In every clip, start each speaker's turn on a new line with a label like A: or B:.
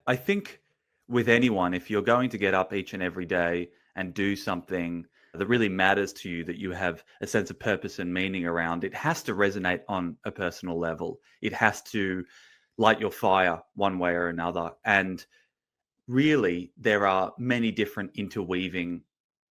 A: I think with anyone, if you're going to get up each and every day and do something that really matters to you, that you have a sense of purpose and meaning around, it has to resonate on a personal level. It has to light your fire one way or another. And really, there are many different interweaving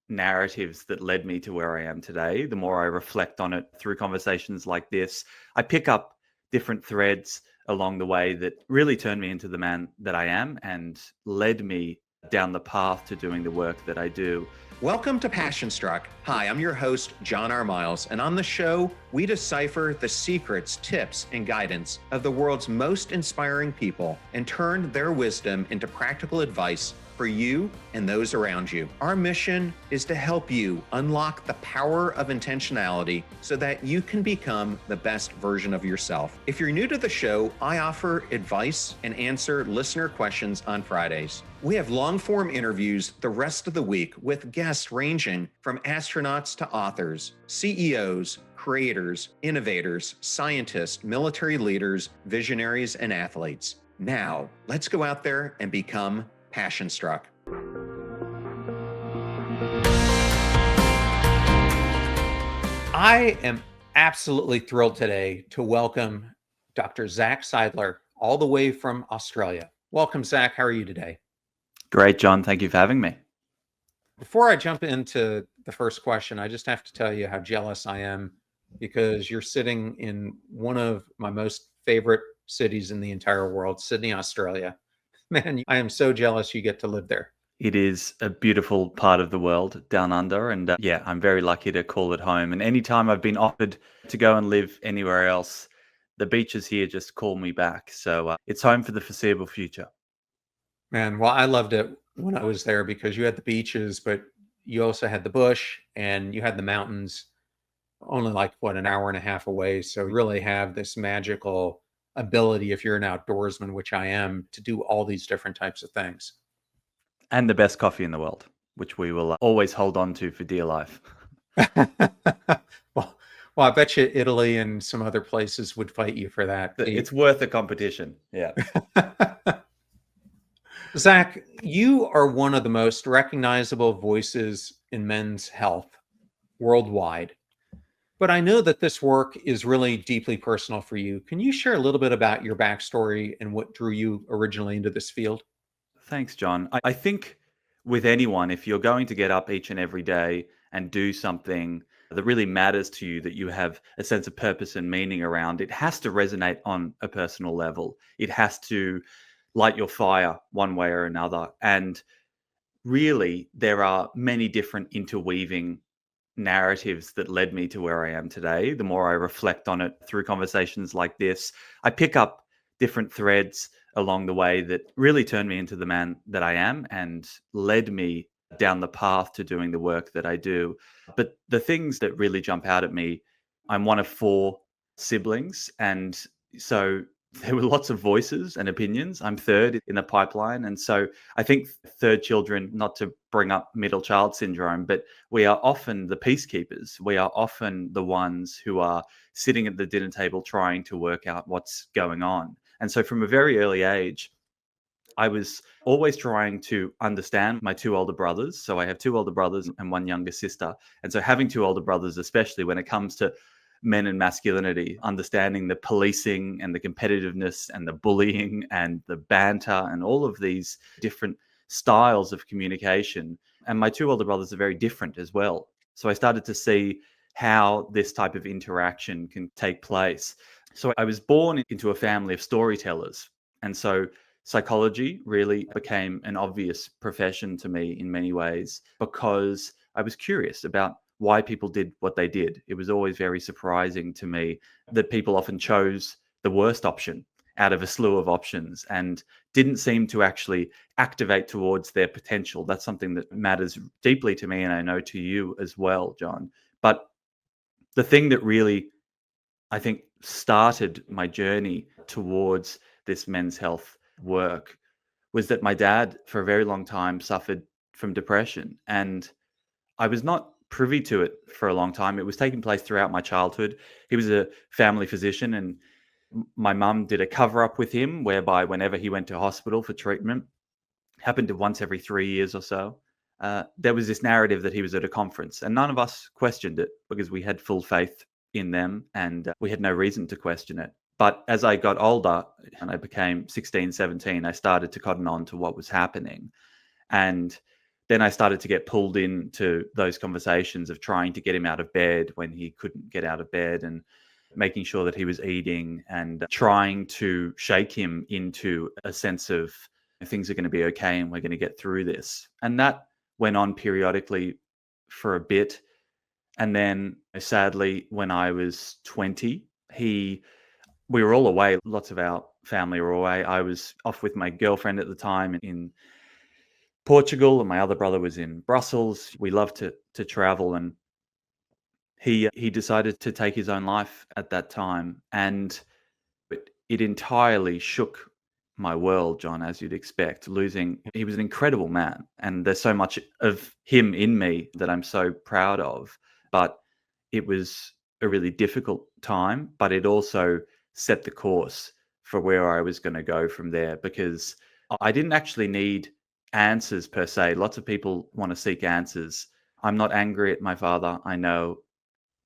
A: narratives that led me to where I am today. The more I reflect on it through conversations like this, I pick up different threads along the way that really turned me into the man that I am and led me down the path to doing the work that I do.
B: Welcome to Passion Struck. Hi, I'm your host, John R. Miles, and on the show, we decipher the secrets, tips, and guidance of the world's most inspiring people and turn their wisdom into practical advice for you and those around you. Our mission is to help you unlock the power of intentionality so that you can become the best version of yourself. If you're new to the show, I offer advice and answer listener questions on Fridays. We have long-form interviews the rest of the week with guests ranging from astronauts to authors, CEOs, creators, innovators, scientists, military leaders, visionaries, and athletes. Now, let's go out there and become Passion Struck. I am absolutely thrilled today to welcome Dr. Zac Seidler, all the way from Australia. Welcome, Zac. How are you today?
A: Great, John. Thank you for having me.
B: Before I jump into the first question, I just have to tell you how jealous I am because you're sitting in one of my most favorite cities in the entire world, Sydney, Australia. Man, I am so jealous you get to live there.
A: It is a beautiful part of the world down under. And yeah, I'm very lucky to call it home. And anytime I've been offered to go and live anywhere else, the beaches here just call me back. So it's home for the foreseeable future.
B: Man, well, I loved it when I was there because you had the beaches, but you also had the bush and you had the mountains only like an hour and a half away. So you really have this magical ability, if you're an outdoorsman, which I am, to do all these different types of things.
A: And the best coffee in the world, which we will always hold on to for dear life.
B: well, I bet you Italy and some other places would fight you for that.
A: It's worth the competition. Yeah.
B: Zac, you are one of the most recognizable voices in men's health worldwide. But I know that this work is really deeply personal for you. Can you share a little bit about your backstory and what drew you originally into this field?
A: Thanks, John. I think with anyone, if you're going to get up each and every day and do something that really matters to you, that you have a sense of purpose and meaning around, it has to resonate on a personal level. It has to light your fire one way or another. And really, there are many different interweaving narratives that led me to where I am today. The more I reflect on it through conversations like this, I pick up different threads along the way that really turned me into the man that I am and led me down the path to doing the work that I do. But the things that really jump out at me, I'm one of four siblings. And so there were lots of voices and opinions. I'm third in the pipeline. And so I think third children, not to bring up middle child syndrome, but we are often the peacekeepers. We are often the ones who are sitting at the dinner table trying to work out what's going on. And so from a very early age, I was always trying to understand my two older brothers. So I have two older brothers and one younger sister. And so having two older brothers, especially when it comes to men and masculinity, understanding the policing and the competitiveness and the bullying and the banter and all of these different styles of communication. And my two older brothers are very different as well. So I started to see how this type of interaction can take place. So I was born into a family of storytellers. And so psychology really became an obvious profession to me in many ways because I was curious about why people did what they did. It was always very surprising to me that people often chose the worst option out of a slew of options and didn't seem to actually activate towards their potential. That's something that matters deeply to me, and I know to you as well, John. But the thing that really, I think, started my journey towards this men's health work was that my dad, for a very long time, suffered from depression. And I was not privy to it for a long time. It was taking place throughout my childhood. He was a family physician, and My mum did a cover up with him whereby whenever he went to hospital for treatment, happened to once every 3 years or so, there was this narrative that he was at a conference, and none of us questioned it because we had full faith in them, and we had no reason to question it. But as I got older and I became 16, 17, I started to cotton on to what was happening. And then I started to get pulled into those conversations of trying to get him out of bed when he couldn't get out of bed, and making sure that he was eating, and trying to shake him into a sense of things are going to be okay and we're going to get through this. And that went on periodically for a bit. And then sadly, when I was 20, we were all away. Lots of our family were away. I was off with my girlfriend at the time in Portugal, and my other brother was in Brussels. We loved to travel, and he decided to take his own life at that time, and it entirely shook my world, John, as you'd expect. Losing, he was an incredible man, and there's so much of him in me that I'm so proud of. But it was a really difficult time, but it also set the course for where I was going to go from there, because I didn't actually need answers per se. Lots of people want to seek answers. I'm not angry at my father. I know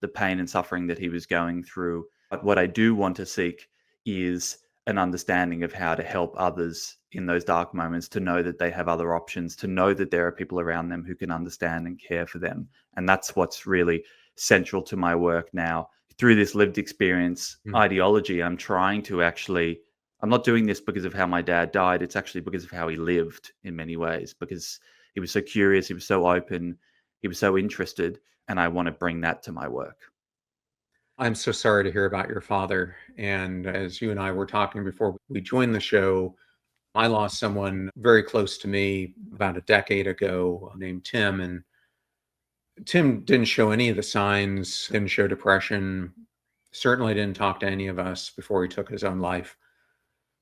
A: the pain and suffering that he was going through. But what I do want to seek is an understanding of how to help others in those dark moments, to know that they have other options, to know that there are people around them who can understand and care for them. And that's what's really central to my work now. Through this lived experience ideology, I'm trying to actually, I'm not doing this because of how my dad died. It's actually because of how he lived in many ways, because he was so curious, he was so open, he was so interested, and I want to bring that to my work.
C: I'm so sorry to hear about your father. And as you and I were talking before we joined the show, I lost someone very close to me about a decade ago named Tim. And Tim didn't show any of the signs, didn't show depression, certainly didn't talk to any of us before he took his own life.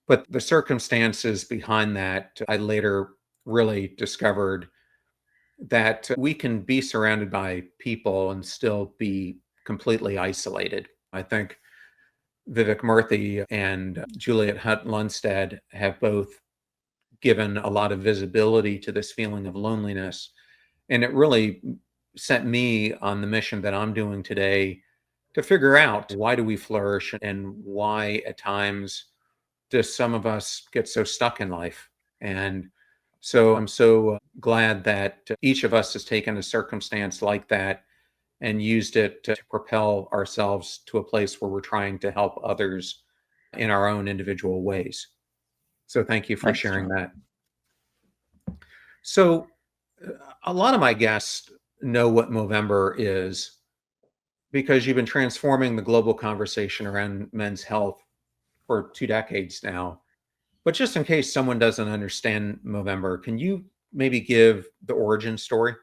C: But the circumstances behind that, I later really discovered that we can be surrounded by people and still be completely isolated. I think Vivek Murthy and Juliet Hunt Lundstedt have both given a lot of visibility to this feeling of loneliness. And it really sent me on the mission that I'm doing today to figure out, why do we flourish, and why at times does some of us get so stuck in life. And so I'm so glad that each of us has taken a circumstance like that and used it to propel ourselves to a place where we're trying to help others in our own individual ways. So thank you for
A: Thanks,
C: sharing
A: John.
C: that. So a lot of my guests know what Movember is because you've been transforming the global conversation around men's health for 2 decades now. But just in case someone doesn't understand Movember, can you maybe give the origin story?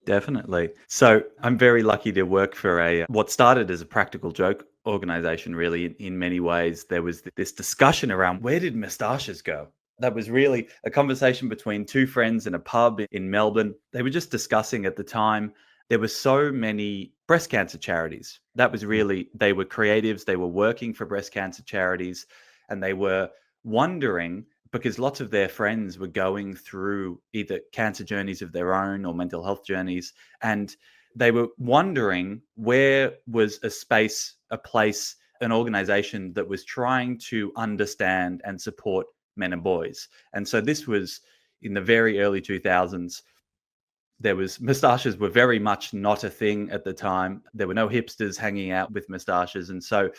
A: Definitely. So I'm very lucky to work for what started as a practical joke organization, really, in many ways. There was this discussion around, where did moustaches go? That was really a conversation between two friends in a pub in Melbourne. They were just discussing at the time, there were so many breast cancer charities. That was really, they were creatives, they were working for breast cancer charities, and they were wondering, because lots of their friends were going through either cancer journeys of their own or mental health journeys. And they were wondering, where was a space, a place, an organization that was trying to understand and support men and boys. And so this was in the very early 2000s. There was, moustaches were very much not a thing at the time. There were no hipsters hanging out with moustaches. And so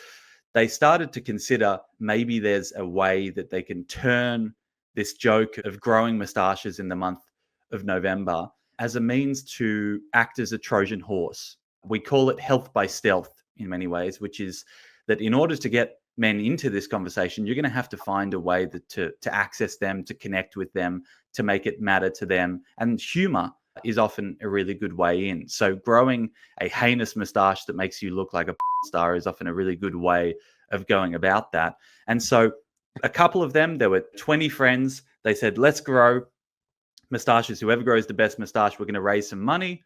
A: they started to consider, maybe there's a way that they can turn this joke of growing moustaches in the month of November as a means to act as a Trojan horse. We call it health by stealth in many ways, which is that in order to get men into this conversation, you're going to have to find a way to access them, to connect with them, to make it matter to them. And humor is often a really good way in. So growing a heinous moustache that makes you look like a star is often a really good way of going about that. And so a couple of them, there were 20 friends. They said, let's grow moustaches. Whoever grows the best moustache, we're going to raise some money.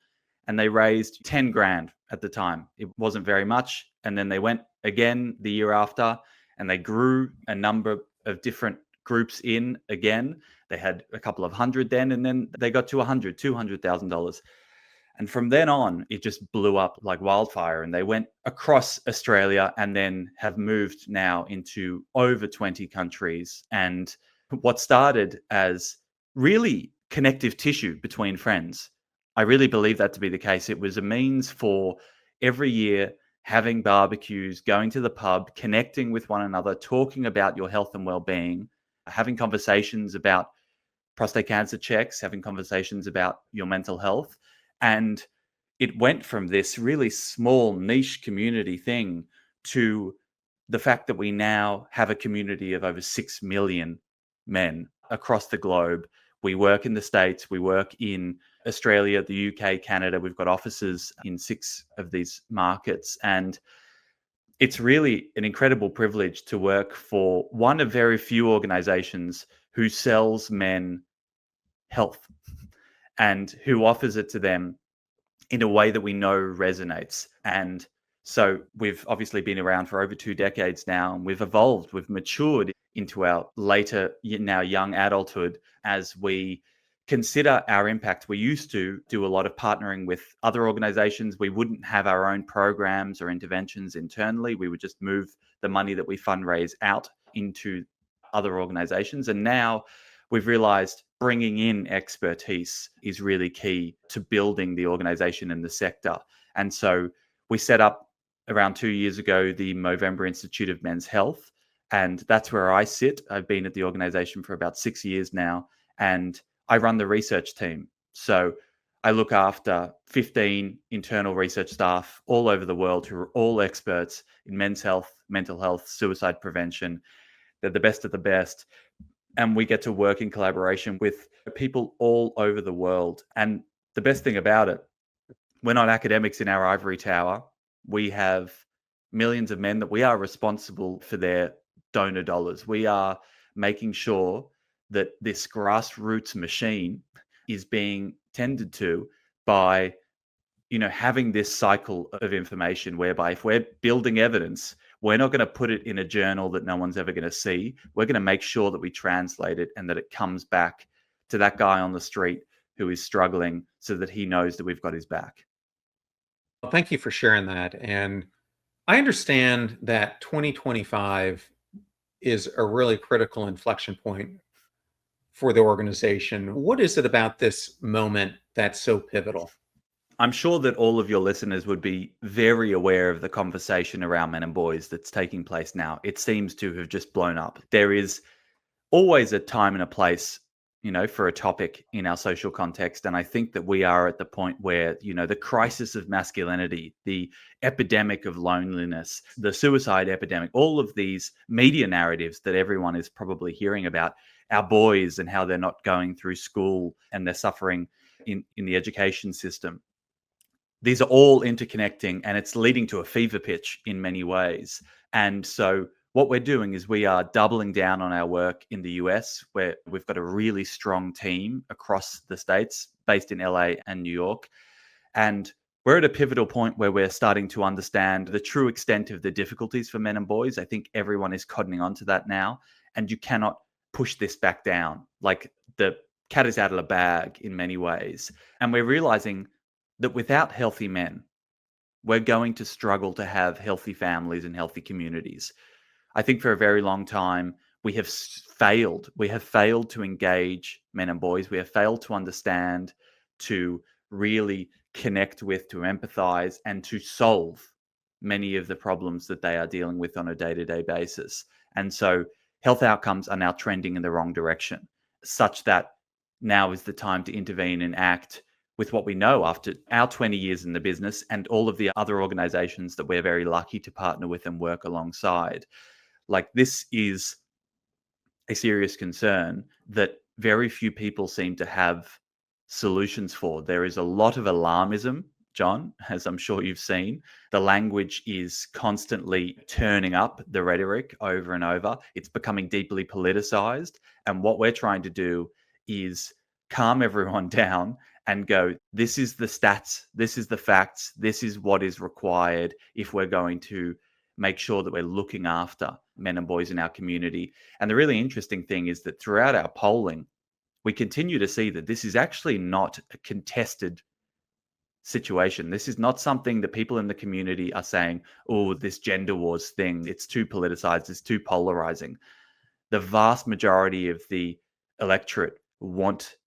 A: And they raised 10 grand at the time. It wasn't very much. And then they went again the year after, and they grew a number of different groups in again. They had a couple of hundred then, and then they got to $200,000. And from then on, it just blew up like wildfire. And they went across Australia and then have moved now into over 20 countries. And what started as really connective tissue between friends, I really believe that to be the case. It was a means for every year having barbecues, going to the pub, connecting with one another, talking about your health and well-being, having conversations about prostate cancer checks, having conversations about your mental health. And it went from this really small niche community thing to the fact that we now have a community of over 6 million men across the globe. We work in the States, we work in Australia, the UK, Canada. We've got offices in 6 of these markets. And it's really an incredible privilege to work for one of very few organizations who sells men health and who offers it to them in a way that we know resonates. And so we've obviously been around for over 2 decades now, and we've evolved, we've matured into our later, now young adulthood as we consider our impact. We used to do a lot of partnering with other organizations. We wouldn't have our own programs or interventions internally. We would just move the money that we fundraise out into other organizations. And now we've realized bringing in expertise is really key to building the organization and the sector. And so we set up around 2 years ago the Movember Institute of Men's Health. And that's where I sit. I've been at the organization for about 6 years now, and I run the research team. So I look after 15 internal research staff all over the world who are all experts in men's health, mental health, suicide prevention. They're the best of the best. And we get to work in collaboration with people all over the world. And the best thing about it, we're not academics in our ivory tower. We have millions of men that we are responsible for their donor dollars. We are making sure that this grassroots machine is being tended to by having this cycle of information whereby if we're building evidence, we're not going to put it in a journal that no one's ever going to see. We're going to make sure that we translate it and that it comes back to that guy on the street who is struggling so that he knows that we've got his back.
C: Well, thank you for sharing that. And I understand that 2025 is a really critical inflection point for the organization. What is it about this moment that's so pivotal?
A: I'm sure that all of your listeners would be very aware of the conversation around men and boys that's taking place now. It seems to have just blown up. There is always a time and a place, for a topic in our social context. And I think that we are at the point where, the crisis of masculinity, the epidemic of loneliness, the suicide epidemic, all of these media narratives that everyone is probably hearing about our boys and how they're not going through school and they're suffering in the education system. These are all interconnecting, and it's leading to a fever pitch in many ways. And so what we're doing is we are doubling down on our work in the US, where we've got a really strong team across the States based in LA and New York. And we're at a pivotal point where we're starting to understand the true extent of the difficulties for men and boys. I think everyone is cottoning onto that now, and you cannot push this back down. Like the cat is out of the bag in many ways. And we're realizing that without healthy men, we're going to struggle to have healthy families and healthy communities. I think for a very long time, we have failed. We have failed to engage men and boys. We have failed to understand, to really connect with, to empathize, and to solve many of the problems that they are dealing with on a day-to-day basis. And so health outcomes are now trending in the wrong direction, such that now is the time to intervene and act with what we know after our 20 years in the business and all of the other organizations that we're very lucky to partner with and work alongside. Like, this is a serious concern that very few people seem to have solutions for. There is a lot of alarmism, John, as I'm sure you've seen. The language is constantly turning up the rhetoric over and over. It's becoming deeply politicized. And what we're trying to do is calm everyone down and go, this is the stats, this is the facts, this is what is required if we're going to make sure that we're looking after men and boys in our community. And the really interesting thing is that throughout our polling, we continue to see that this is actually not a contested situation. This is not something that people in the community are saying, oh, this gender wars thing, it's too politicized, it's too polarizing. The vast majority of the electorate want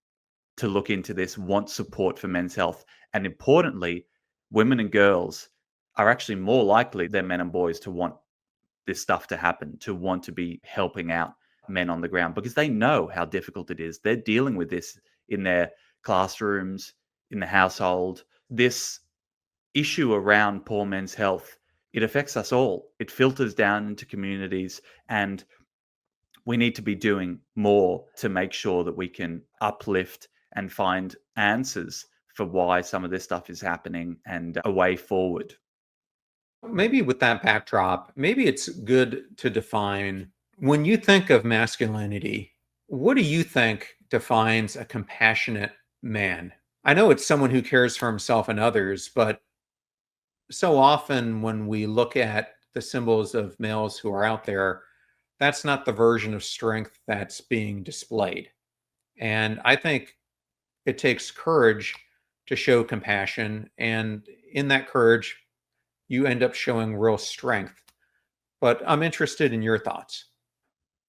A: to look into this, want support for men's health. And importantly, women and girls are actually more likely than men and boys to want this stuff to happen, to want to be helping out men on the ground because they know how difficult it is. They're dealing with this in their classrooms, in the household. This issue around poor men's health, it affects us all. It filters down into communities, and we need to be doing more to make sure that we can uplift and find answers for why some of this stuff is happening and a way forward.
C: Maybe with that backdrop, maybe it's good to define when you think of masculinity, what do you think defines a compassionate man? I know it's someone who cares for himself and others, but so often when we look at the symbols of males who are out there, that's not the version of strength that's being displayed. And I think it takes courage to show compassion. And in that courage, you end up showing real strength. But I'm interested in your thoughts.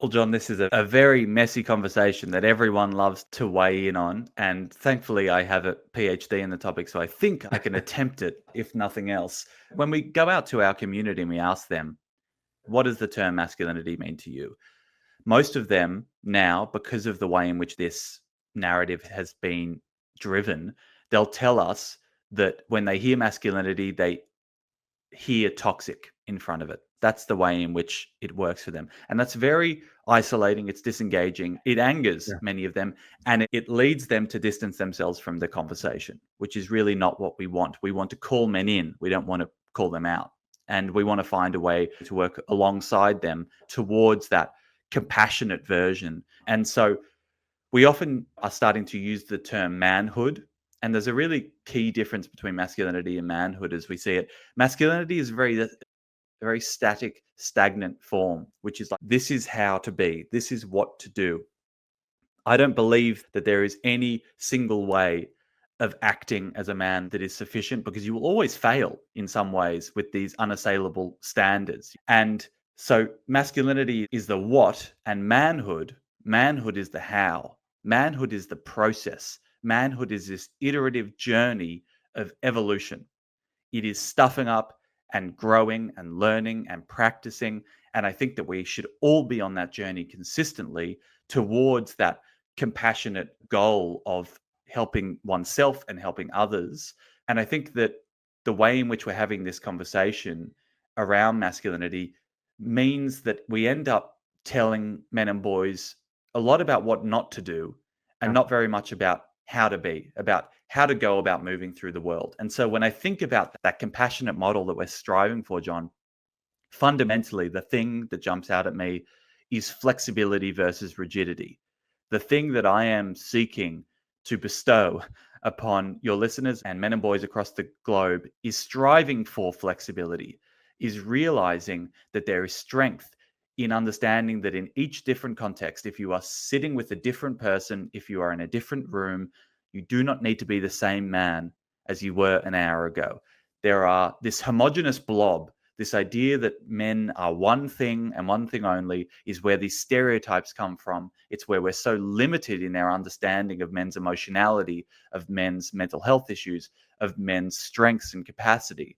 A: Well, John, this is a very messy conversation that everyone loves to weigh in on. And thankfully, I have a PhD in the topic, so I think I can attempt it, if nothing else. When we go out to our community and we ask them, what does the term masculinity mean to you? Most of them now, because of the way in which this narrative has been driven, they'll tell us that when they hear masculinity, they hear toxic in front of it. That's the way in which it works for them. And that's very isolating. It's disengaging. It angers
C: Yeah.
A: many of them, and it leads them to distance themselves from the conversation, which is really not what we want. We want to call men in. We don't want to call them out. And we want to find a way to work alongside them towards that compassionate version. And so we often are starting to use the term manhood. And there's a really key difference between masculinity and manhood as we see it. Masculinity is very static, stagnant form, which is like, this is how to be, this is what to do. I don't believe that there is any single way of acting as a man that is sufficient because you will always fail in some ways with these unassailable standards. And so masculinity is the what, and manhood is the how. Manhood is the process. Manhood is this iterative journey of evolution. It is stuffing up and growing and learning and practicing. And I think that we should all be on that journey consistently towards that compassionate goal of helping oneself and helping others. And I think that the way in which we're having this conversation around masculinity means that we end up telling men and boys a lot about what not to do and
C: Yeah.
A: not very much about how to be, about how to go about moving through the world. And so when I think about that compassionate model that we're striving for, John, fundamentally, the thing that jumps out at me is flexibility versus rigidity. The thing that I am seeking to bestow upon your listeners and men and boys across the globe is striving for flexibility, is realizing that there is strength in understanding that in each different context, if you are sitting with a different person, if you are in a different room, you do not need to be the same man as you were an hour ago. There are this homogenous blob. This idea that men are one thing and one thing only is where these stereotypes come from. It's where we're so limited in our understanding of men's emotionality, of men's mental health issues, of men's strengths and capacity,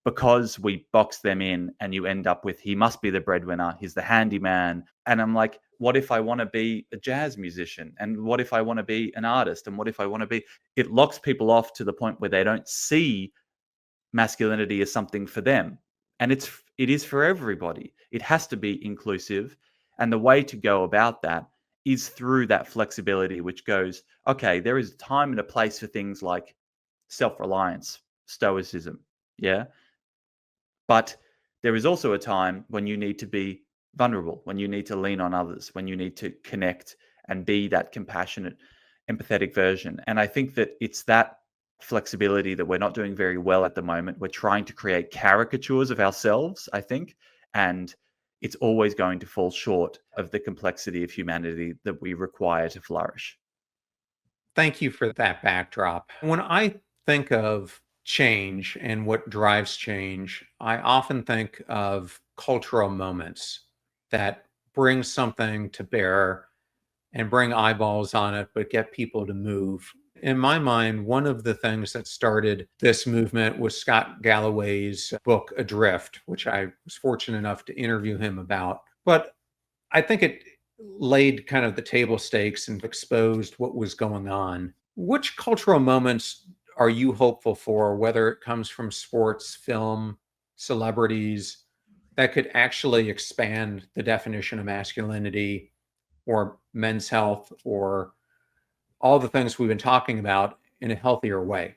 A: because we box them in and you end up with, he must be the breadwinner, he's the handyman. And I'm like, what if I want to be a jazz musician? And what if I want to be an artist? And what if I want to be, it locks people off to the point where they don't see masculinity as something for them. And it is for everybody. It has to be inclusive. And the way to go about that is through that flexibility, which goes, okay, there is a time and a place for things like self-reliance, stoicism. Yeah. But there is also a time when you need to be vulnerable, when you need to lean on others, when you need to connect and be that compassionate, empathetic version. And I think that it's that flexibility that we're not doing very well at the moment. We're trying to create caricatures of ourselves, I think, and it's always going to fall short of the complexity of humanity that we require to flourish.
C: Thank you for that backdrop. When I think of change and what drives change, I often think of cultural moments that bring something to bear and bring eyeballs on it, but get people to move. In my mind, one of the things that started this movement was Scott Galloway's book, Adrift, which I was fortunate enough to interview him about. But I think it laid kind of the table stakes and exposed what was going on. Which cultural moments are you hopeful for, whether it comes from sports, film, celebrities, that could actually expand the definition of masculinity or men's health or all the things we've been talking about in a healthier way?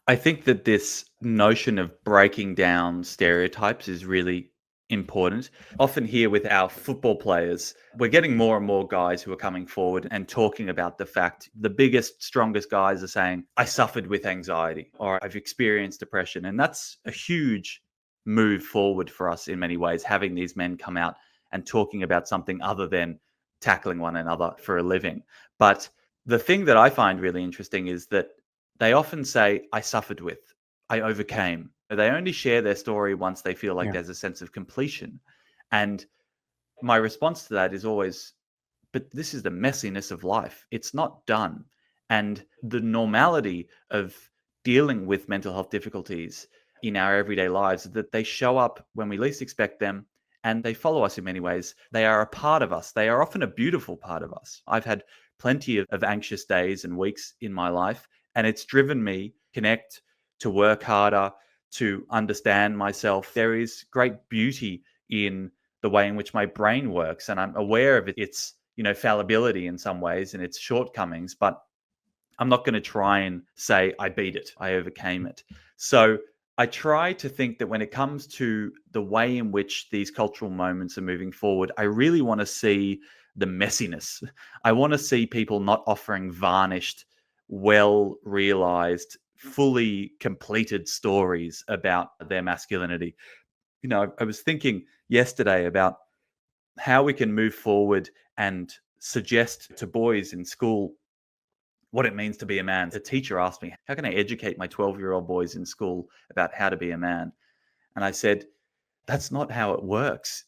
A: I think that this notion of breaking down stereotypes is really important. Often here with our football players, we're getting more and more guys who are coming forward and talking about the fact the biggest, strongest guys are saying, I suffered with anxiety or I've experienced depression. And that's a huge move forward for us in many ways, having these men come out and talking about something other than tackling one another for a living. But the thing that I find really interesting is that they often say, I suffered with, I overcame. They only share their story once they feel like
C: Yeah.
A: there's a sense of completion. And my response to that is always, but this is the messiness of life. It's not done. And the normality of dealing with mental health difficulties in our everyday lives is that they show up when we least expect them and they follow us in many ways. They are a part of us. They are often a beautiful part of us. I've had plenty of anxious days and weeks in my life, and it's driven me connect, to work harder, to understand myself. There is great beauty in the way in which my brain works, and I'm aware of its fallibility in some ways and its shortcomings, but I'm not going to try and say I beat it, I overcame it. So I try to think that when it comes to the way in which these cultural moments are moving forward, I really want to see the messiness. I want to see people not offering varnished, well realized, fully completed stories about their masculinity. I was thinking yesterday about how we can move forward and suggest to boys in school what it means to be a man. A teacher asked me, how can I educate my 12-year-old boys in school about how to be a man? And I said, that's not how it works.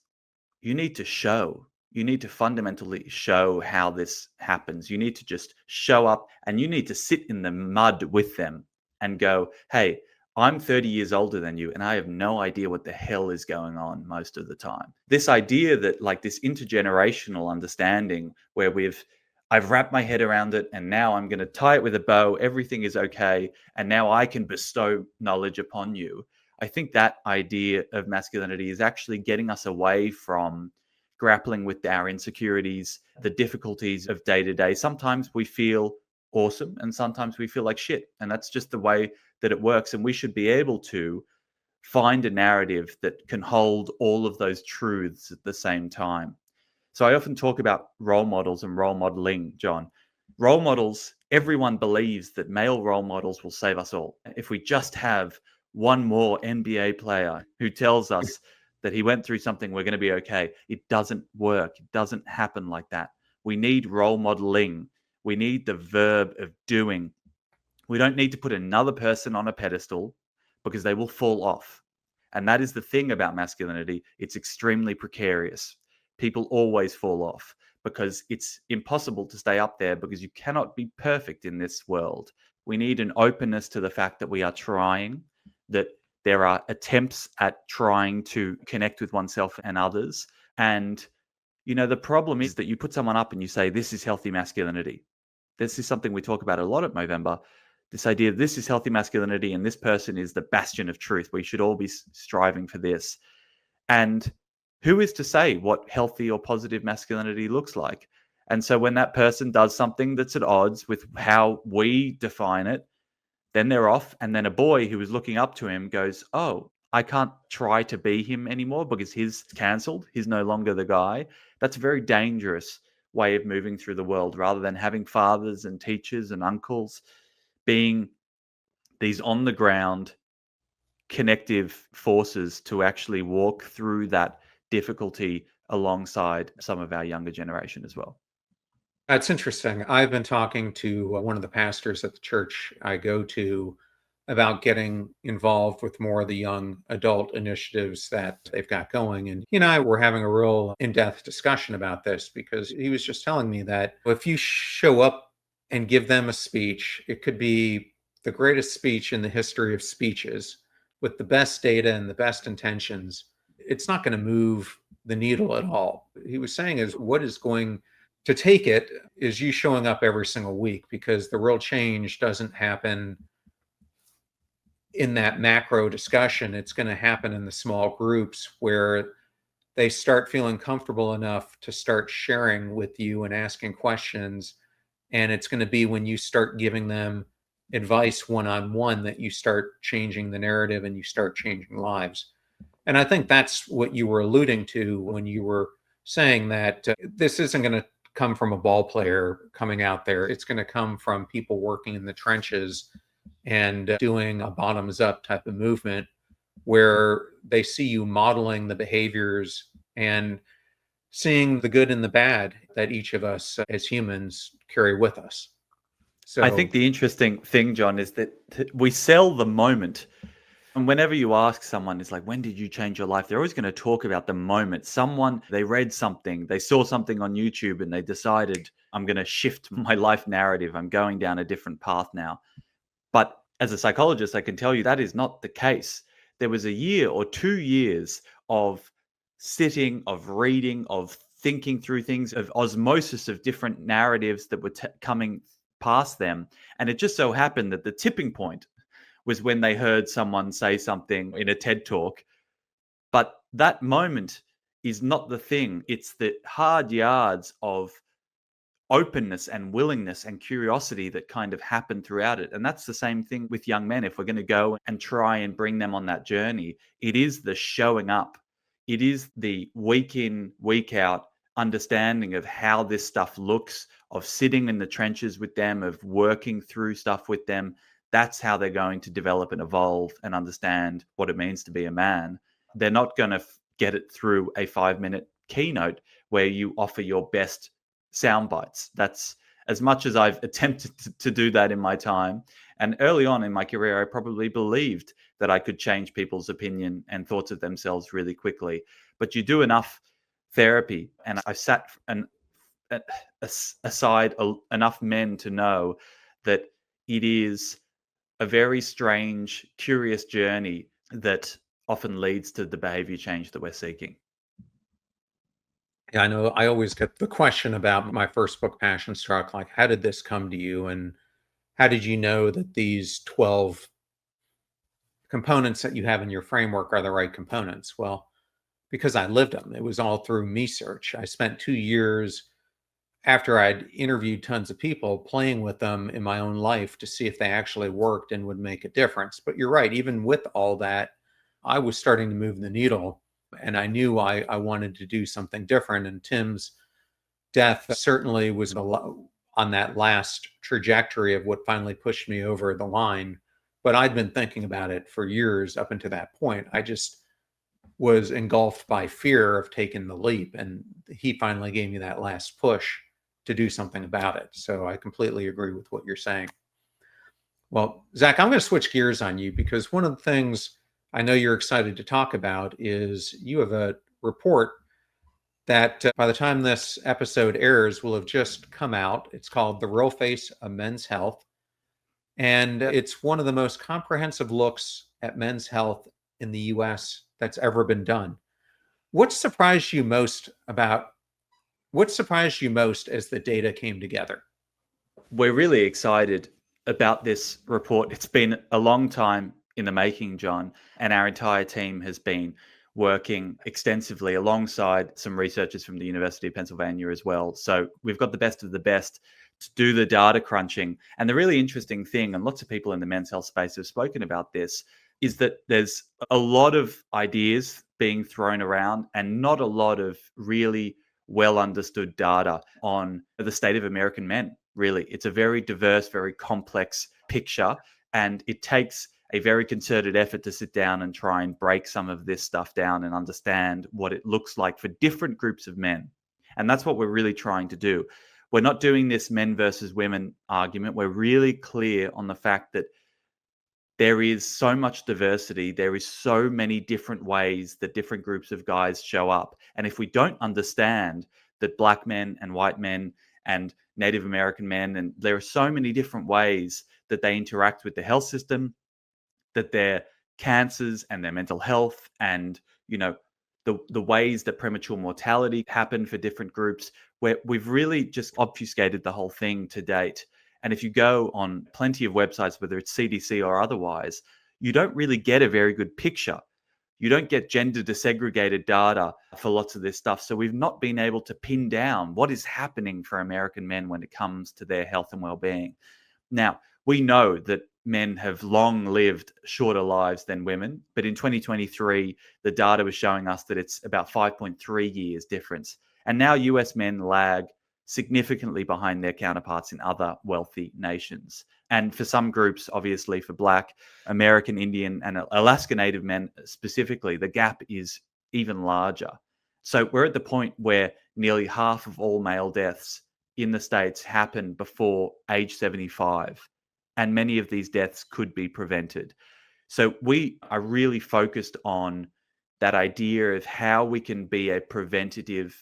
A: You need to show. You need to fundamentally show how this happens. You need to just show up and you need to sit in the mud with them and go, hey, I'm 30 years older than you and I have no idea what the hell is going on most of the time. This idea that like this intergenerational understanding where I've wrapped my head around it and now I'm going to tie it with a bow. Everything is okay. And now I can bestow knowledge upon you. I think that idea of masculinity is actually getting us away from grappling with our insecurities, the difficulties of day to day. Sometimes we feel awesome and sometimes we feel like shit. And that's just the way that it works. And we should be able to find a narrative that can hold all of those truths at the same time. So I often talk about role models and role modeling, John. Role models, everyone believes that male role models will save us all. If we just have one more NBA player who tells us that he went through something, we're going to be okay. It doesn't work. It doesn't happen like that. We need role modeling. We need the verb of doing. We don't need to put another person on a pedestal because they will fall off. And that is the thing about masculinity. It's extremely precarious. People always fall off because it's impossible to stay up there because you cannot be perfect in this world. We need an openness to the fact that we are trying, that there are attempts at trying to connect with oneself and others. And, the problem is that you put someone up and you say, this is healthy masculinity. This is something we talk about a lot at Movember. This idea of this is healthy masculinity and this person is the bastion of truth. We should all be striving for this. And who is to say what healthy or positive masculinity looks like? And so when that person does something that's at odds with how we define it, then they're off. And then a boy who is looking up to him goes, oh, I can't try to be him anymore because he's cancelled. He's no longer the guy. That's a very dangerous way of moving through the world rather than having fathers and teachers and uncles being these on the ground connective forces to actually walk through that difficulty alongside some of our younger generation as well.
C: That's interesting. I've been talking to one of the pastors at the church I go to about getting involved with more of the young adult initiatives that they've got going. And he and I were having a real in depth discussion about this because he was just telling me that if you show up and give them a speech, it could be the greatest speech in the history of speeches with the best data and the best intentions. It's not going to move the needle at all. He was saying is what is going to take it is you showing up every single week, because the real change doesn't happen in that macro discussion. It's going to happen in the small groups where they start feeling comfortable enough to start sharing with you and asking questions. And it's going to be when you start giving them advice one-on-one that you start changing the narrative and you start changing lives. And I think that's what you were alluding to when you were saying that this isn't going to come from a ball player coming out there. It's going to come from people working in the trenches and doing a bottoms up type of movement where they see you modeling the behaviors and seeing the good and the bad that each of us as humans carry with us.
A: I
C: So
A: think the interesting thing, John, is that we sell the moment. And whenever you ask someone, it's like, when did you change your life? They're always going to talk about the moment. They read something, they saw something on YouTube and they decided, I'm going to shift my life narrative. I'm going down a different path now. But as a psychologist, I can tell you that is not the case. There was a year or 2 years of sitting, of reading, of thinking through things, of osmosis of different narratives that were coming past them. And it just so happened that the tipping point was when they heard someone say something in a TED talk. But that moment is not the thing. It's the hard yards of openness and willingness and curiosity that kind of happen throughout it. And that's the same thing with young men. If we're going to go and try and bring them on that journey, it is the showing up. It is the week in, week out understanding of how this stuff looks, of sitting in the trenches with them, of working through stuff with them. That's how they're going to develop and evolve and understand what it means to be a man. They're not going to get it through a 5-minute keynote where you offer your best sound bites. That's as much as I've attempted to do that in my time. And early on in my career, I probably believed that I could change people's opinion and thoughts of themselves really quickly. But you do enough therapy, and I've sat aside enough men to know that it is a very strange, curious journey that often leads to the behavior change that we're seeking.
C: yeah, I know I always get the question about my first book, Passion Struck, like, how did this come to you? And how did you know that these 12 components that you have in your framework are the right components? Well, because I lived them. It was all through me search. I spent 2 years after I'd interviewed tons of people playing with them in my own life to see if they actually worked and would make a difference. But you're right, even with all that, I was starting to move the needle and I knew I wanted to do something different. And Tim's death certainly was on that last trajectory of what finally pushed me over the line. But I'd been thinking about it for years up until that point. I just was engulfed by fear of taking the leap. And he finally gave me that last push to do something about it. So I completely agree with what you're saying. Well, Zac, I'm going to switch gears on you because one of the things I know you're excited to talk about is you have a report that by the time this episode airs will have just come out. It's called The Real Face of Men's Health. And it's one of the most comprehensive looks at men's health in the US that's ever been done. What surprised you most as the data came together?
A: We're really excited about this report. It's been a long time in the making, John, and our entire team has been working extensively alongside some researchers from the University of Pennsylvania as well. So we've got the best of the best to do the data crunching. And the really interesting thing, and lots of people in the men's health space have spoken about this, is that there's a lot of ideas being thrown around and not a lot of really well understood data on the state of American men. really. It's a very diverse, very complex picture, and it takes a very concerted effort to sit down and try and break some of this stuff down and understand what it looks like for different groups of men. And that's what we're really trying to do. We're not doing this men versus women argument. We're really clear on the fact that there is so much diversity. There is so many different ways that different groups of guys show up. And if we don't understand that black men and white men and Native American men, and there are so many different ways that they interact with the health system, that their cancers and their mental health and, the ways that premature mortality happen for different groups, where we've really just obfuscated the whole thing to date. And if you go on plenty of websites, whether it's CDC or otherwise, you don't really get a very good picture. You don't get gender desegregated data for lots of this stuff. So we've not been able to pin down what is happening for American men when it comes to their health and well-being. Now, we know that men have long lived shorter lives than women, but in 2023, the data was showing us that it's about 5.3 years difference. And now US men lag significantly behind their counterparts in other wealthy nations. And for some groups, obviously for Black, American, Indian, and Alaska Native men specifically, the gap is even larger. So we're at the point where nearly half of all male deaths in the States happen before age 75. And many of these deaths could be prevented. So we are really focused on that idea of how we can be a preventative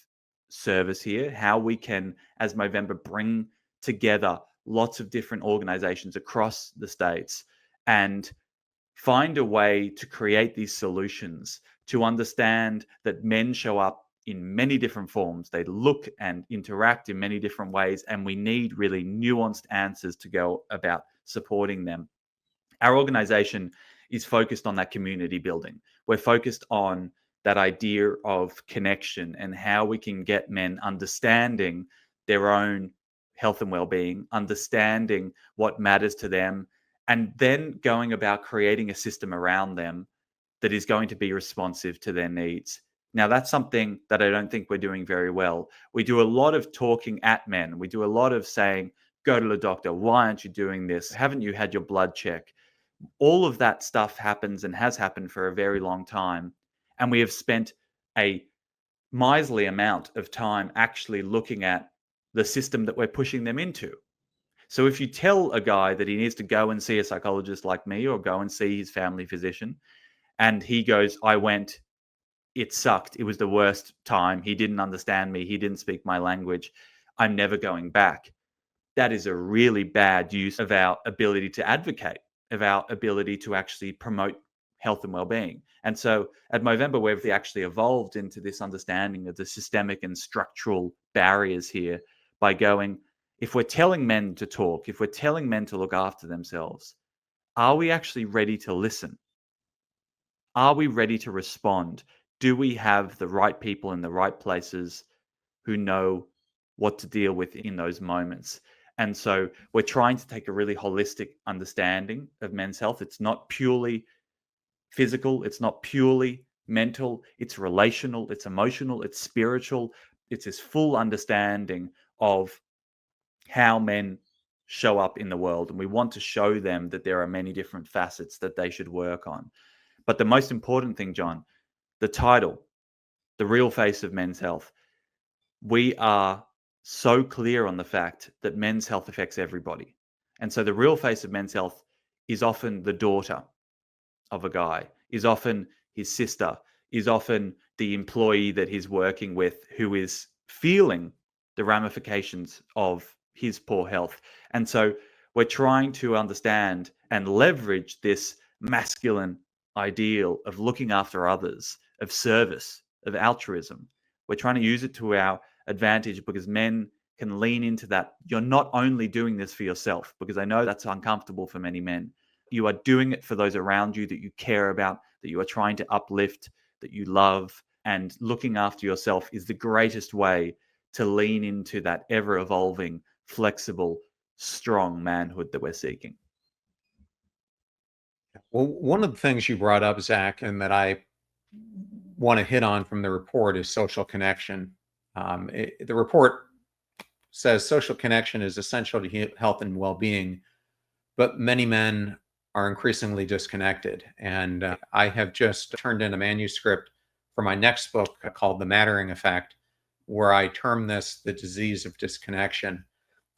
A: service here, how we can, as Movember, bring together lots of different organizations across the States and find a way to create these solutions, to understand that men show up in many different forms. They look and interact in many different ways, and we need really nuanced answers to go about supporting them. Our organization is focused on that community building. We're focused on that idea of connection and how we can get men understanding their own health and well-being, understanding what matters to them, and then going about creating a system around them that is going to be responsive to their needs. Now, that's something that I don't think we're doing very well. We do a lot of talking at men. We do a lot of saying, go to the doctor. Why aren't you doing this? Haven't you had your blood check? All of that stuff happens and has happened for a very long time. And we have spent a miserly amount of time actually looking at the system that we're pushing them into. So if you tell a guy that he needs to go and see a psychologist like me or go and see his family physician, and he goes, I went, it sucked. It was the worst time. He didn't understand me. He didn't speak my language. I'm never going back. That is a really bad use of our ability to advocate, of our ability to actually promote health and well-being. And so at Movember, we've actually evolved into this understanding of the systemic and structural barriers here by going, if we're telling men to talk, if we're telling men to look after themselves, are we actually ready to listen? Are we ready to respond? Do we have the right people in the right places who know what to deal with in those moments? And so we're trying to take a really holistic understanding of men's health. It's not purely physical, it's not purely mental, it's relational, it's emotional, it's spiritual. It's this full understanding of how men show up in the world. And we want to show them that there are many different facets that they should work on. But the most important thing, John, the title, The Real Face of Men's Health. We are so clear on the fact that men's health affects everybody. And so the real face of men's health is often the daughter of a guy, is often his sister, is often the employee that he's working with who is feeling the ramifications of his poor health. And so we're trying to understand and leverage this masculine ideal of looking after others, of service, of altruism. We're trying to use it to our advantage because men can lean into that. You're not only doing this for yourself, because I know that's uncomfortable for many men. You are doing it for those around you that you care about, that you are trying to uplift, that you love. And looking after yourself is the greatest way to lean into that ever evolving, flexible, strong manhood that we're seeking.
C: Well, one of the things you brought up, Zach, and that I want to hit on from the report is social connection. The report says social connection is essential to health and well-being, but many men are increasingly disconnected. And I have just turned in a manuscript for my next book called The Mattering Effect, where I term this the disease of disconnection.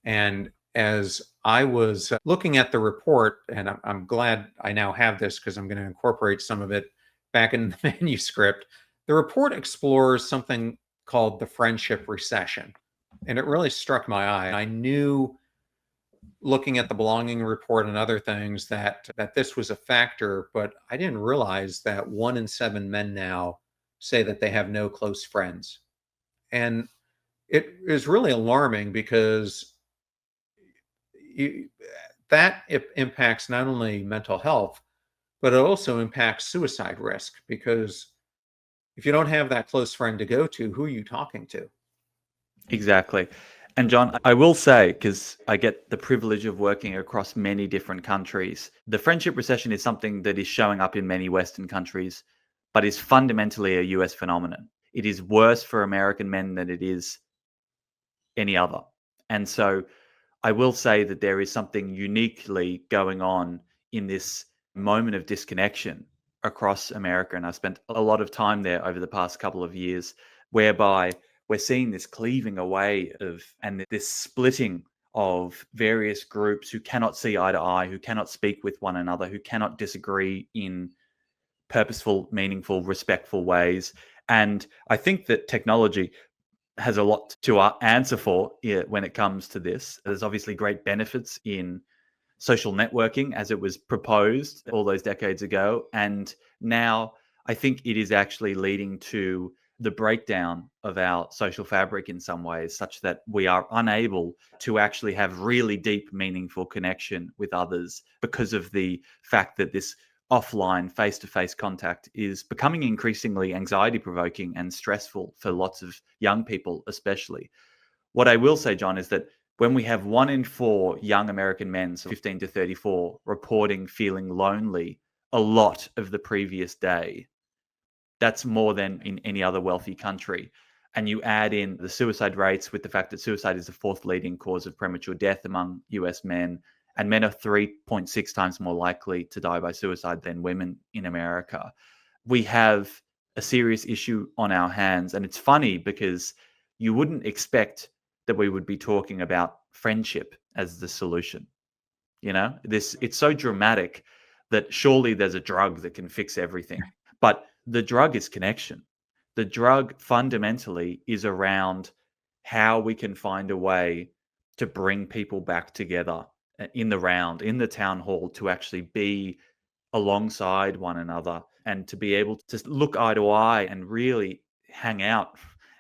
C: And as I was looking at the report, and I'm glad I now have this because I'm going to incorporate some of it back in the manuscript, the report explores something called the friendship recession. And it really struck my eye. I knew, looking at the belonging report and other things, that this was a factor, but I didn't realize that 1 in 7 men now say that they have no close friends. And it is really alarming because you, that it impacts not only mental health, but it also impacts suicide risk, because if you don't have that close friend to go to, who are you talking to?
A: Exactly. And John, I will say, because I get the privilege of working across many different countries, the friendship recession is something that is showing up in many Western countries, but is fundamentally a US phenomenon. It is worse for American men than it is any other. And so I will say that there is something uniquely going on in this moment of disconnection across America. And I spent a lot of time there over the past couple of years, whereby we're seeing this cleaving away of and this splitting of various groups who cannot see eye to eye, who cannot speak with one another, who cannot disagree in purposeful, meaningful, respectful ways. And I think that technology has a lot to answer for when it comes to this. There's obviously great benefits in social networking as it was proposed all those decades ago. And now I think it is actually leading to the breakdown of our social fabric in some ways, such that we are unable to actually have really deep, meaningful connection with others because of the fact that this offline face-to-face contact is becoming increasingly anxiety provoking and stressful for lots of young people especially. What I will say, John, is that when we have 1 in 4 young American men, so 15 to 34, reporting feeling lonely a lot of the previous day, that's more than in any other wealthy country. And you add in the suicide rates with the fact that suicide is the fourth leading cause of premature death among US men, and men are 3.6 times more likely to die by suicide than women in America. We have a serious issue on our hands. And it's funny because you wouldn't expect that we would be talking about friendship as the solution. It's so dramatic that surely there's a drug that can fix everything. But the drug is connection. The drug fundamentally is around how we can find a way to bring people back together in the round, in the town hall, to actually be alongside one another and to be able to look eye to eye and really hang out.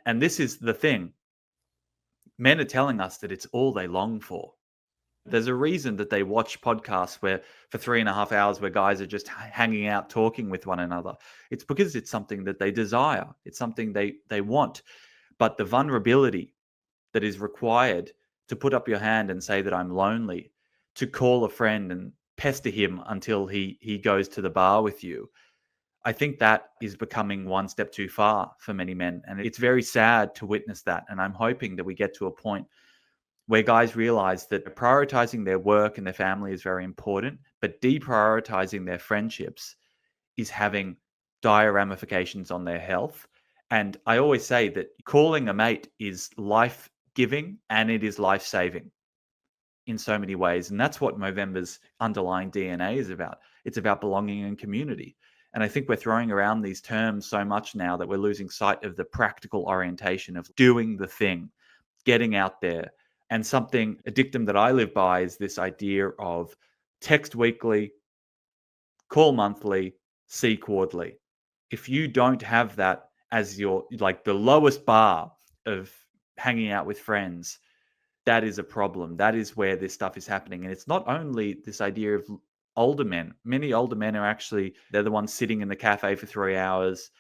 A: And this is the thing. Men are telling us that it's all they long for. There's a reason that they watch podcasts where for 3.5 hours where guys are just hanging out, talking with one another. It's because it's something that they desire. It's something they want. But the vulnerability that is required to put up your hand and say that I'm lonely, to call a friend and pester him until he goes to the bar with you, I think that is becoming one step too far for many men. And it's very sad to witness that. And I'm hoping that we get to a point where guys realize that prioritizing their work and their family is very important, but deprioritizing their friendships is having dire ramifications on their health. And I always say that calling a mate is life giving and it is life saving in so many ways. And that's what Movember's underlying DNA is about. It's about belonging and community. And I think we're throwing around these terms so much now that we're losing sight of the practical orientation of doing the thing, getting out there. And a dictum that I live by is this idea of text weekly, call monthly, see quarterly. If you don't have that as your, like, the lowest bar of hanging out with friends, that is a problem. That is where this stuff is happening. And it's not only this idea of older men. Many older men are actually, they're the ones sitting in the cafe for 3 hours,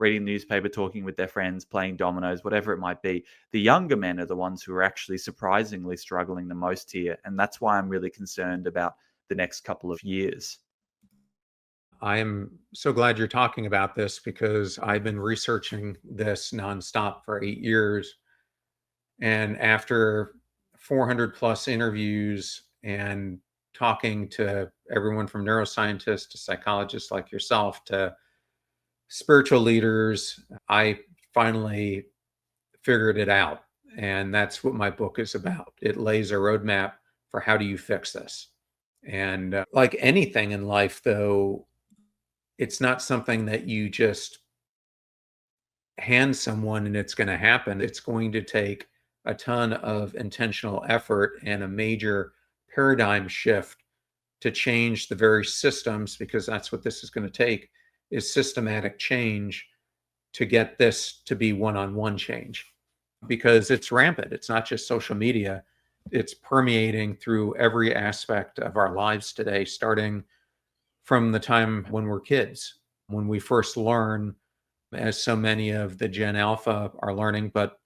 A: reading the newspaper, talking with their friends, playing dominoes, whatever it might be. The younger men are the ones who are actually surprisingly struggling the most here. And that's why I'm really concerned about the next couple of years.
C: I am so glad you're talking about this because I've been researching this nonstop for 8 years. And after 400 plus interviews and talking to everyone from neuroscientists to psychologists like yourself to spiritual leaders, I finally figured it out. And that's what my book is about. It lays a roadmap for how do you fix this. And like anything in life, though, it's not something that you just hand someone and it's going to happen. It's going to take a ton of intentional effort and a major paradigm shift to change the very systems, because that's what this is going to take, is systematic change to get this to be one-on-one change, because it's rampant. It's not just social media. It's permeating through every aspect of our lives today, starting from the time when we're kids, when we first learn, as so many of the Gen Alpha are learning, but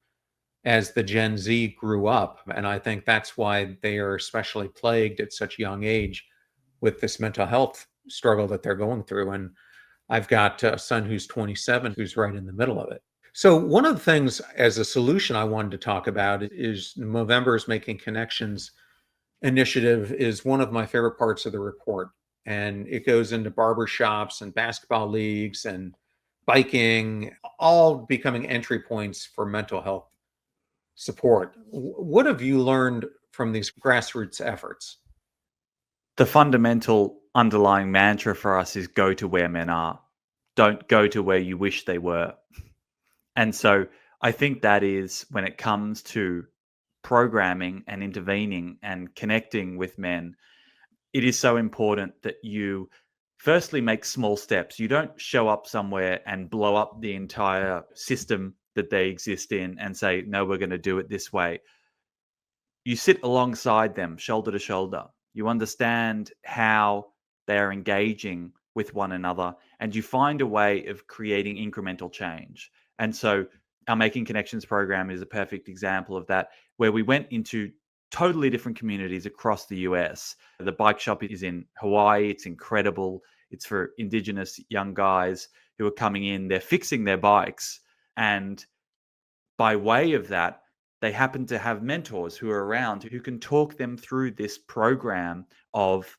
C: as the Gen Z grew up. And I think that's why they are especially plagued at such a young age with this mental health struggle that they're going through. And I've got a son who's 27 who's right in the middle of it. So one of the things as a solution I wanted to talk about is Movember's Making Connections initiative is one of my favorite parts of the report. And it goes into barbershops and basketball leagues and biking, all becoming entry points for mental health support. What have you learned from these grassroots efforts?
A: The fundamental underlying mantra for us is go to where men are. Don't go to where you wish they were. And so I think that is when it comes to programming and intervening and connecting with men, it is so important that you firstly make small steps. You don't show up somewhere and blow up the entire system that they exist in and say, no, we're going to do it this way. You sit alongside them, shoulder to shoulder. You understand how they are engaging with one another, and you find a way of creating incremental change. And so, our Making Connections program is a perfect example of that, where we went into totally different communities across the US. The bike shop is in Hawaii. It's incredible. It's for Indigenous young guys who are coming in, they're fixing their bikes. And by way of that, they happen to have mentors who are around who can talk them through this program of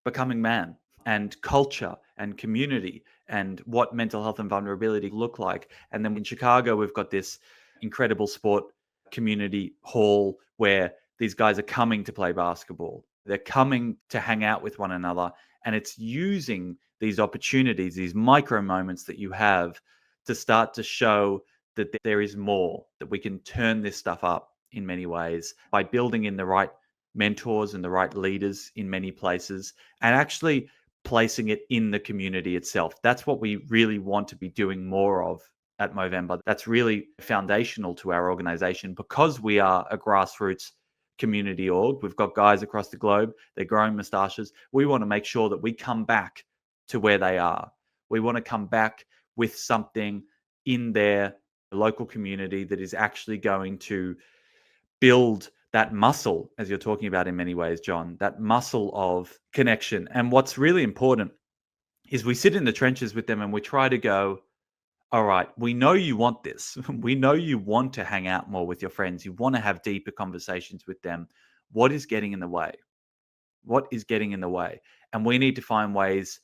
A: becoming man and culture and community and what mental health and vulnerability look like. And then in Chicago, we've got this incredible sport community hall where these guys are coming to play basketball. They're coming to hang out with one another. And it's using these opportunities, these micro moments that you have to start to show that there is more, that we can turn this stuff up in many ways by building in the right mentors and the right leaders in many places and actually placing it in the community itself. That's what we really want to be doing more of at Movember. That's really foundational to our organization because we are a grassroots community org. We've got guys across the globe, they're growing mustaches. We want to make sure that we come back to where they are. We want to come back with something in their local community that is actually going to build that muscle, as you're talking about in many ways, John, that muscle of connection. And what's really important is we sit in the trenches with them and we try to go, all right, we know you want this. We know you want to hang out more with your friends. You want to have deeper conversations with them. What is getting in the way? What is getting in the way? And we need to find ways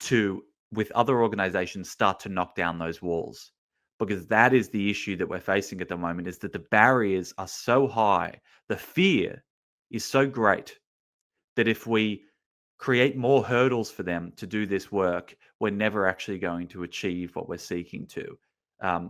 A: to, with other organizations, start to knock down those walls. Because that is the issue that we're facing at the moment, is that the barriers are so high, the fear is so great that if we create more hurdles for them to do this work, we're never actually going to achieve what we're seeking to.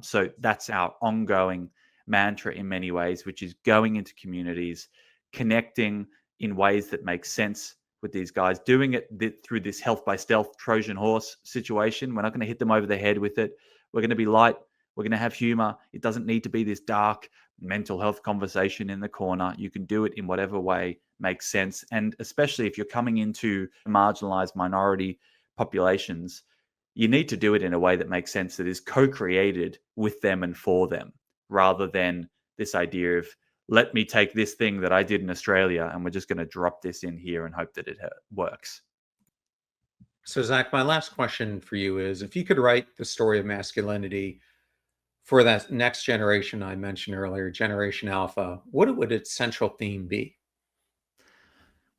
A: So that's our ongoing mantra in many ways, which is going into communities, connecting in ways that make sense with these guys, doing it through this health by stealth Trojan horse situation. We're not going to hit them over the head with it. We're going to be light. We're going to have humor. It doesn't need to be this dark mental health conversation in the corner. You can do it in whatever way makes sense. And especially if you're coming into marginalized minority populations, you need to do it in a way that makes sense, that is co-created with them and for them, rather than this idea of, let me take this thing that I did in Australia and we're just going to drop this in here and hope that it works.
C: So, Zach, my last question for you is, if you could write the story of masculinity For that next generation I mentioned earlier, Generation Alpha, what would its central theme be?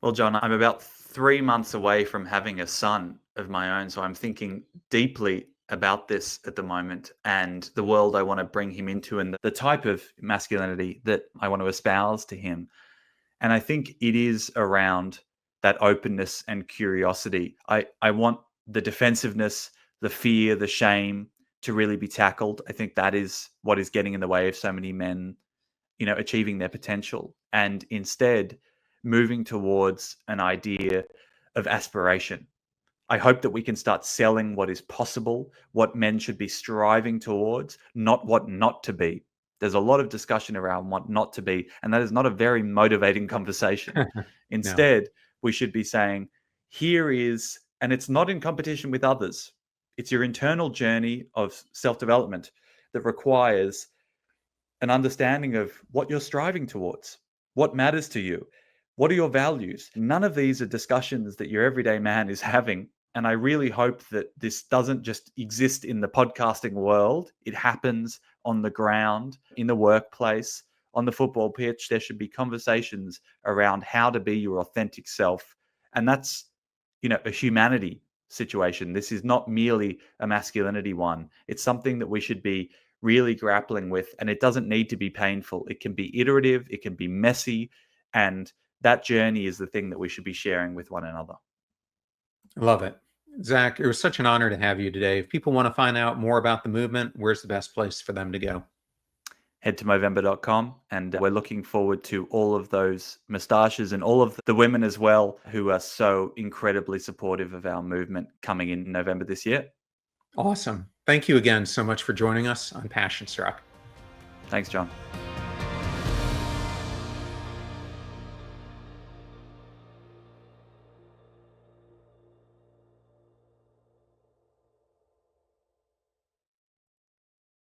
A: Well, John, I'm about 3 months away from having a son of my own. So I'm thinking deeply about this at the moment and the world I want to bring him into and the type of masculinity that I want to espouse to him. And I think it is around that openness and curiosity. I want the defensiveness, the fear, the shame to really be tackled. I think that is what is getting in the way of so many men, achieving their potential. And instead, moving towards an idea of aspiration. I hope that we can start selling what is possible, what men should be striving towards, not what not to be. There's a lot of discussion around what not to be, and that is not a very motivating conversation.
C: No.
A: Instead, we should be saying, here is, and it's not in competition with others, it's your internal journey of self development that requires an understanding of what you're striving towards, what matters to you, what are your values. None of these are discussions that your everyday man is having. And I really hope that this doesn't just exist in the podcasting world. It happens on the ground, in the workplace, on the football pitch. There should be conversations around how to be your authentic self. And that's, a humanity situation. This is not merely a masculinity one. It's something that we should be really grappling with. And it doesn't need to be painful. It can be iterative, it can be messy. And that journey is the thing that we should be sharing with one another.
C: Love it. Zach, it was such an honor to have you today. If people want to find out more about the movement, where's the best place for them to go?
A: Head to Movember.com, and we're looking forward to all of those moustaches and all of the women as well who are so incredibly supportive of our movement coming in November this year.
C: Awesome. Thank you again so much for joining us on Passion Struck.
A: Thanks, John.